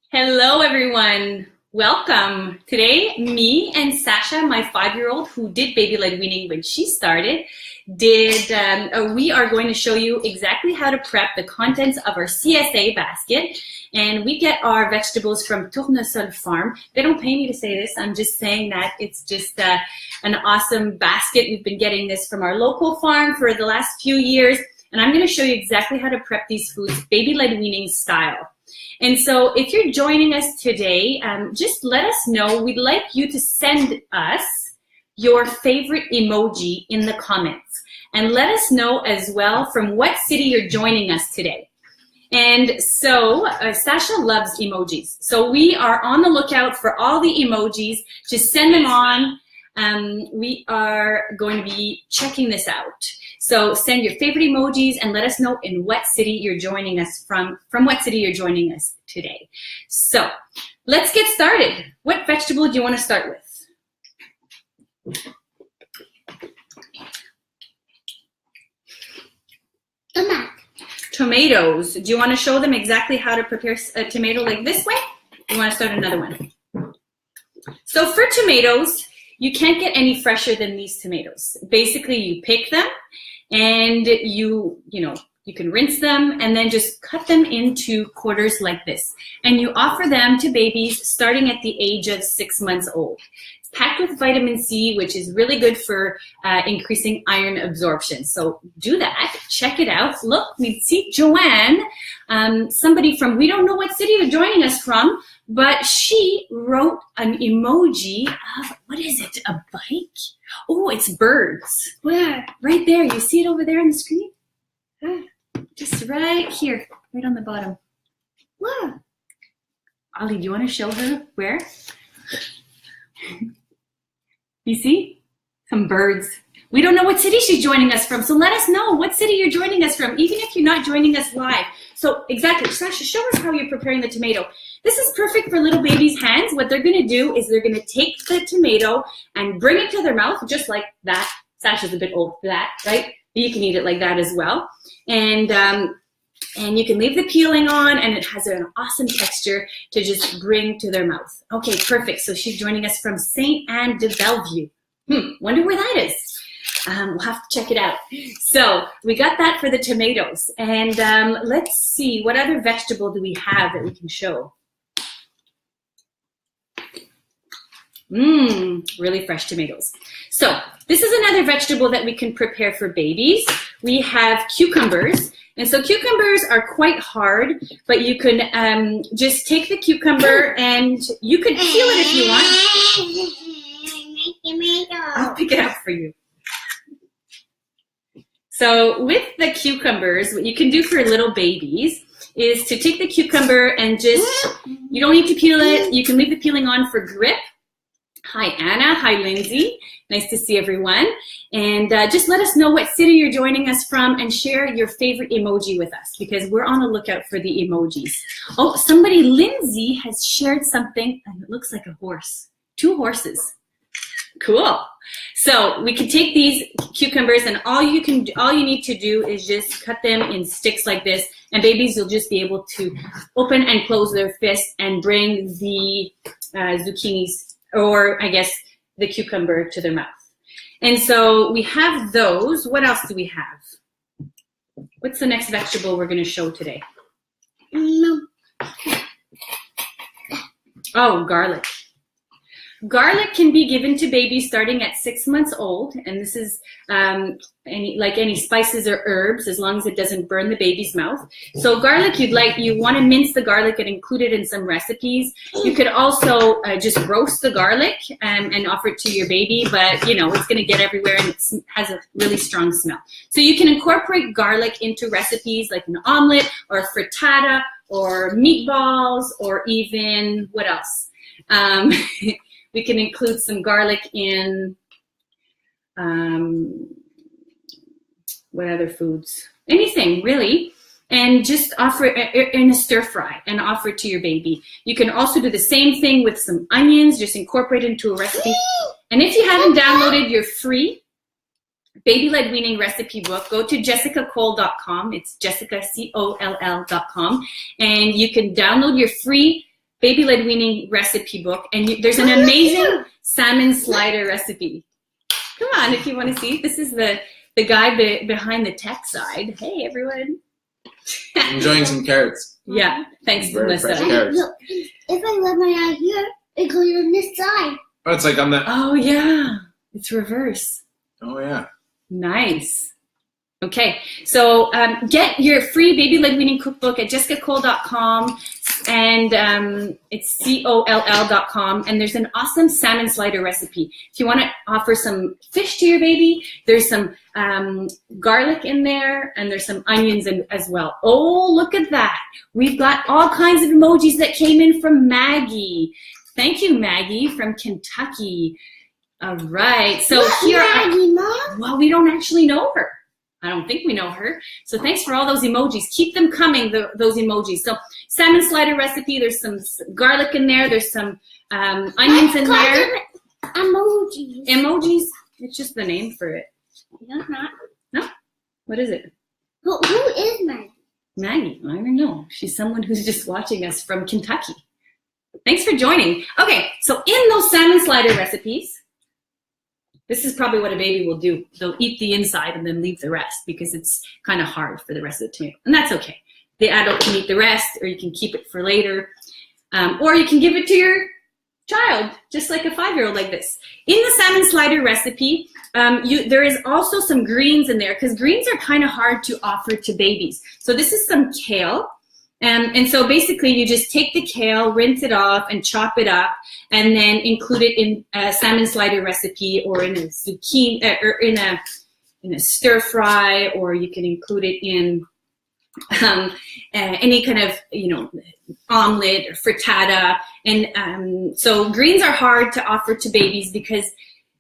Hello, everyone. Welcome. Today, me and Sasha, my 5-year-old who did baby-led weaning when she started, we are going to show you exactly how to prep the contents of our CSA basket. And we get our vegetables from Tournesol Farm. They don't pay me to say this. I'm just saying that it's just an awesome basket. We've been getting this from our local farm for the last few years. And I'm going to show you exactly how to prep these foods baby-led weaning style. And so if you're joining us today, just let us know. We'd like you to send us your favorite emoji in the comments. And let us know as well from what city you're joining us today. And so Sasha loves emojis. So we are on the lookout for all the emojis. Just send them on. We are going to be checking this out. So send your favorite emojis and let us know in what city you're joining us from what city you're joining us today. So let's get started. What vegetable do you want to start with? Tomatoes. Do you want to show them exactly how to prepare a tomato like this way? You want to start another one? So for tomatoes, you can't get any fresher than these tomatoes. Basically, you pick them and you can rinse them and then just cut them into quarters like this. And you offer them to babies starting at the age of 6 months old. It's packed with vitamin C, which is really good for increasing iron absorption. So do that, check it out. Look, we see Joanne, somebody from, we don't know what city you're joining us from, but she wrote an emoji of, what is it, a bike? Oh, it's birds. Where? Right there. You see it over there on the screen? Just right here, right on the bottom. Where? Ollie, do you want to show her where? You see? Some birds. We don't know what city she's joining us from, so let us know what city you're joining us from, even if you're not joining us live. So exactly, Sasha, show us how you're preparing the tomato. This is perfect for little babies' hands. What they're gonna do is they're gonna take the tomato and bring it to their mouth just like that. Sasha's a bit old for that, right? You can eat it like that as well. And you can leave the peeling on, and it has an awesome texture to just bring to their mouth. Okay, perfect. So she's joining us from St. Anne de Bellevue. Wonder where that is. We'll have to check it out. So we got that for the tomatoes. And let's see, what other vegetable do we have that we can show? Really fresh tomatoes. So this is another vegetable that we can prepare for babies. We have cucumbers. And so cucumbers are quite hard, but you can just take the cucumber and you could peel it if you want. I'll pick it up for you. So with the cucumbers, what you can do for little babies is to take the cucumber and just, you don't need to peel it. You can leave the peeling on for grip. Hi, Anna. Hi, Lindsay. Nice to see everyone. And just let us know what city you're joining us from and share your favorite emoji with us because we're on the lookout for the emojis. Oh, somebody, Lindsay, has shared something and it looks like a horse. 2 horses. Cool. So we can take these cucumbers and all you need to do is just cut them in sticks like this, and babies will just be able to open and close their fist and bring the zucchinis, or I guess the cucumber, to their mouth. And so we have those. What else do we have? What's the next vegetable we're going to show today? Oh, garlic. Garlic can be given to babies starting at 6 months old, and this is like any spices or herbs, as long as it doesn't burn the baby's mouth. So garlic, you want to mince the garlic and include it in some recipes. You could also just roast the garlic and offer it to your baby, but it's going to get everywhere and it has a really strong smell. So you can incorporate garlic into recipes like an omelet or a frittata or meatballs, or even what else? We can include some garlic in, what other foods? Anything, really. And just offer it in a stir fry and offer it to your baby. You can also do the same thing with some onions, just incorporate it into a recipe. And if you haven't downloaded your free Baby-Led Weaning recipe book, go to jessicacole.com. It's Jessica, C-O-L-L.com. And you can download your free Baby-Led Weaning recipe book, and there's an amazing salmon slider recipe. Come on, if you want to see. This is the guy behind the tech side. Hey, everyone. Enjoying some carrots. Yeah, thanks to Melissa. Look, if I let my eye here, it goes on this side. Oh, it's like on the... Oh, yeah. It's reverse. Oh, yeah. Nice. Okay, so get your free Baby-Led Weaning cookbook at jessicacole.com, and it's COLL.com, and there's an awesome salmon slider recipe. If you want to offer some fish to your baby, there's some garlic in there, and there's some onions as well. Oh, look at that. We've got all kinds of emojis that came in from Maggie. Thank you, Maggie, from Kentucky. All right, so here Maggie, Mom? well, we don't actually know her. I don't think we know her. So thanks for all those emojis. Keep them coming, those emojis. So salmon slider recipe, there's some garlic in there. There's some onions in there. Emojis. Emojis, it's just the name for it. No, not. No? What is it? Who is Maggie? Maggie, I don't know. She's someone who's just watching us from Kentucky. Thanks for joining. Okay, so in those salmon slider recipes, this is probably what a baby will do. They'll eat the inside and then leave the rest because it's kind of hard for the rest of the tomato. And that's okay. The adult can eat the rest, or you can keep it for later. Or you can give it to your child, just like a 5-year-old like this. In the salmon slider recipe, there is also some greens in there because greens are kind of hard to offer to babies. So this is some kale. And so basically you just take the kale, rinse it off, and chop it up, and then include it in a salmon slider recipe, or in a zucchini, or in a stir fry, or you can include it in any kind of, omelet or frittata. And so greens are hard to offer to babies because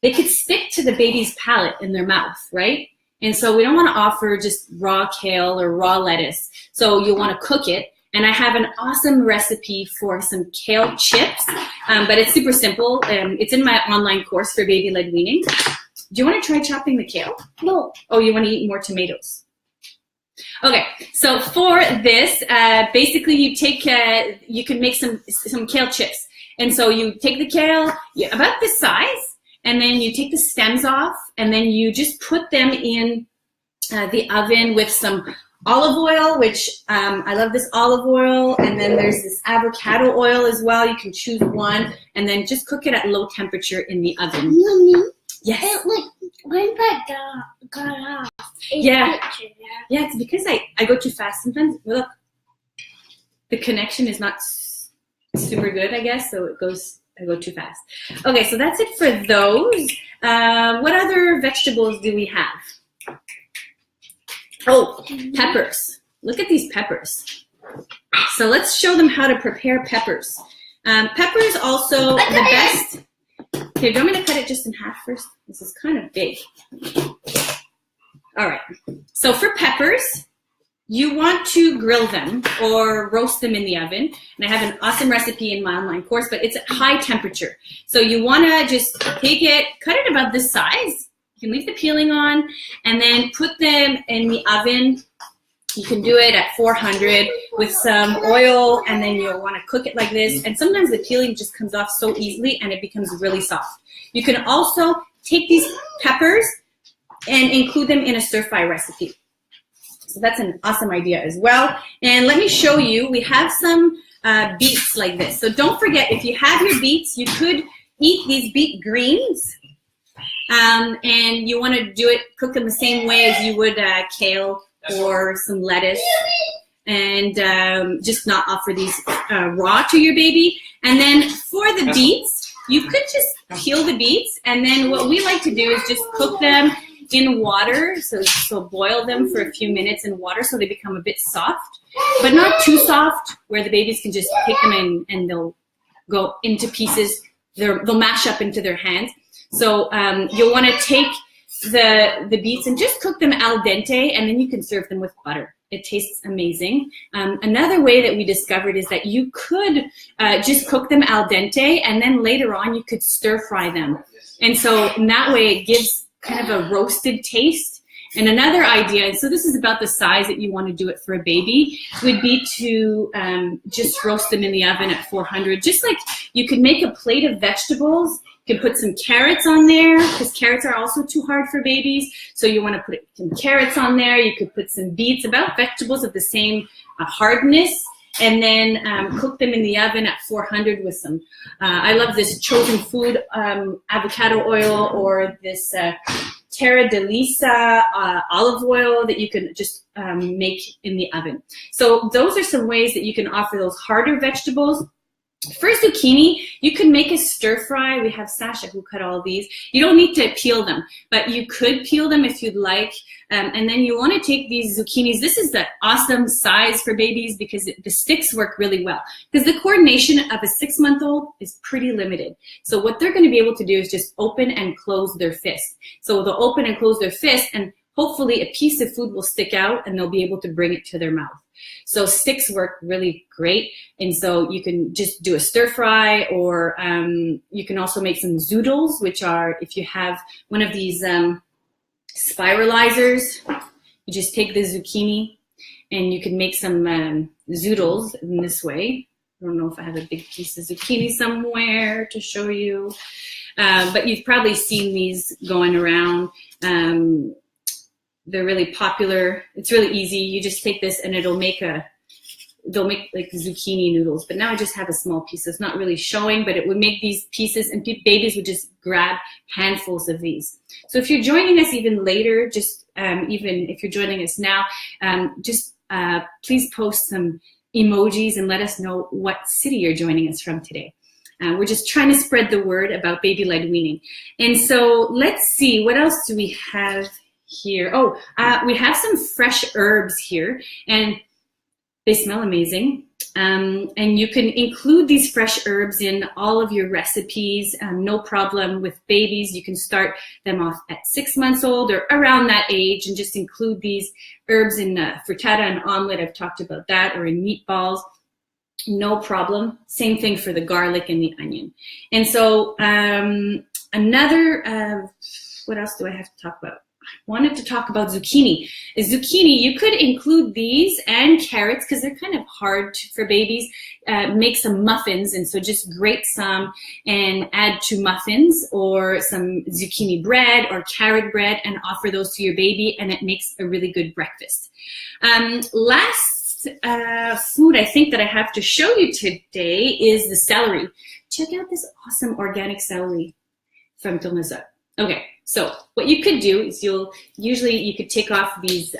they could stick to the baby's palate in their mouth, right? And so we don't want to offer just raw kale or raw lettuce. So you'll want to cook it. And I have an awesome recipe for some kale chips, but it's super simple. It's in my online course for Baby-Led Weaning. Do you want to try chopping the kale? No. Oh, you want to eat more tomatoes? Okay, so for this, basically you can make some kale chips. And so you take the kale, about this size, and then you take the stems off, and then you just put them in the oven with some olive oil, which I love this olive oil, and then there's this avocado oil as well. You can choose one, and then just cook it at low temperature in the oven. Mommy? Yes. When that got off. Yeah. Yeah, it's because I go too fast sometimes. Look, the connection is not super good, I guess, so I go too fast. Okay, so that's it for those. What other vegetables do we have? Oh, peppers. Look at these peppers. So let's show them how to prepare peppers. Peppers also the best. Okay, do you want me to cut it just in half first? This is kind of big. All right. So for peppers, you want to grill them or roast them in the oven. And I have an awesome recipe in my online course, but it's at high temperature. So you want to just take it, cut it about this size. You can leave the peeling on, and then put them in the oven. You can do it at 400 with some oil, and then you'll want to cook it like this. And sometimes the peeling just comes off so easily, and it becomes really soft. You can also take these peppers and include them in a stir-fry recipe. So that's an awesome idea as well. And let me show you, we have some beets like this. So don't forget, if you have your beets, you could eat these beet greens. And you want to cook them the same way as you would kale or some lettuce, and just not offer these raw to your baby. And then for the beets, you could just peel the beets, and then what we like to do is just cook them in water, so boil them for a few minutes in water so they become a bit soft, but not too soft where the babies can just take them in and they'll go into pieces. They'll mash up into their hands. So you'll want to take the beets and just cook them al dente, and then you can serve them with butter. It tastes amazing. Another way that we discovered is that you could just cook them al dente, and then later on you could stir fry them. And so in that way it gives kind of a roasted taste, And another idea, and so this is about the size that you want to do it for a baby, would be to just roast them in the oven at 400. Just like you could make a plate of vegetables. You can put some carrots on there because carrots are also too hard for babies. So you want to put some carrots on there. You could put some beets, about vegetables of the same hardness, and then cook them in the oven at 400 with some, I love this chosen food avocado oil, or this Terra de Lisa olive oil that you can just make in the oven. So those are some ways that you can offer those harder vegetables. For zucchini, you can make a stir fry. We have Sasha who cut all these. You don't need to peel them, but you could peel them if you'd like. And then you want to take these zucchinis. This is the awesome size for babies because the sticks work really well. Because the coordination of a 6-month-old is pretty limited. So what they're going to be able to do is just open and close their fist. So they'll open and close their fist, and hopefully a piece of food will stick out and they'll be able to bring it to their mouth. So sticks work really great. And so you can just do a stir fry, or you can also make some zoodles, which are, if you have one of these spiralizers, you just take the zucchini and you can make some zoodles in this way. I don't know if I have a big piece of zucchini somewhere to show you, but you've probably seen these going around. They're really popular. It's really easy. You just take this and they'll make like zucchini noodles. But now I just have a small piece. It's not really showing, but it would make these pieces, and babies would just grab handfuls of these. So if you're joining us even later, just even if you're joining us now, please post some emojis and let us know what city you're joining us from today. We're just trying to spread the word about baby-led weaning. And so let's see, what else do we have here? Oh, we have some fresh herbs here, and they smell amazing. And you can include these fresh herbs in all of your recipes. No problem with babies. You can start them off at 6 months old or around that age and just include these herbs in frittata and omelet. I've talked about that, or in meatballs. No problem. Same thing for the garlic and the onion. And so what else do I have to talk about? I wanted to talk about zucchini. Zucchini, you could include these and carrots because they're kind of hard for babies. Make some muffins, and so just grate some and add to muffins, or some zucchini bread or carrot bread, and offer those to your baby, and it makes a really good breakfast. Last food I think that I have to show you today is the celery. Check out this awesome organic celery from Tournesol. Okay, so what you could do is you could take off these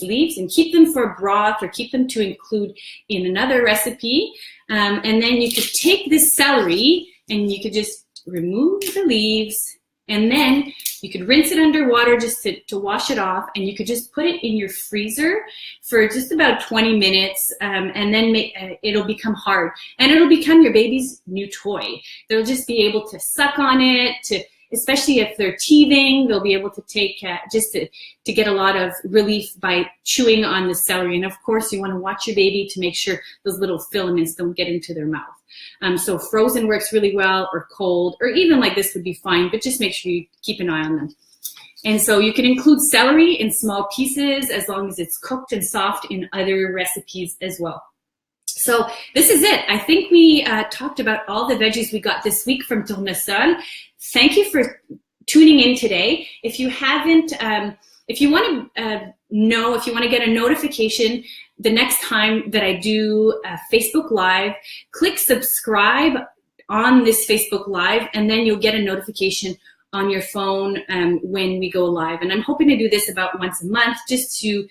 leaves and keep them for broth, or keep them to include in another recipe. And then you could take this celery and you could just remove the leaves, and then you could rinse it under water just to wash it off, and you could just put it in your freezer for just about 20 minutes, and then it'll become hard, and it'll become your baby's new toy. They'll just be able to suck on it, especially if they're teething, they'll be able to take just to get a lot of relief by chewing on the celery. And of course, you want to watch your baby to make sure those little filaments don't get into their mouth. So frozen works really well, or cold, or even like this would be fine, but just make sure you keep an eye on them. And so you can include celery in small pieces as long as it's cooked and soft in other recipes as well. So this is it. I think we talked about all the veggies we got this week from Tournesol. Thank you for tuning in today. If you haven't, if you want to get a notification the next time that I do a Facebook Live, click subscribe on this Facebook Live, and then you'll get a notification on your phone when we go live. And I'm hoping to do this about once a month, just to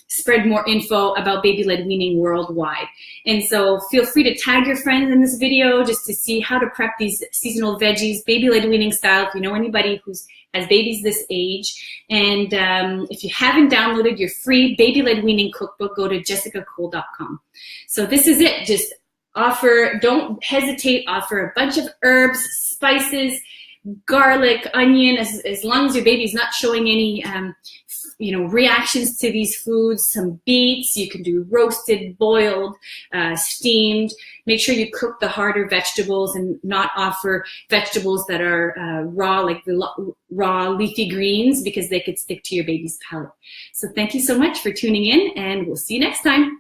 spread more info about baby-led weaning worldwide. And so feel free to tag your friends in this video just to see how to prep these seasonal veggies, baby-led weaning style, if you know anybody who has babies this age. And if you haven't downloaded your free baby-led weaning cookbook, go to jessicacole.com. So this is it. Just don't hesitate, offer a bunch of herbs, spices, garlic, onion, as long as your baby's not showing any reactions to these foods. Some beets, you can do roasted, boiled, steamed. Make sure you cook the harder vegetables and not offer vegetables that are raw, like the raw leafy greens, because they could stick to your baby's palate. So thank you so much for tuning in, and we'll see you next time.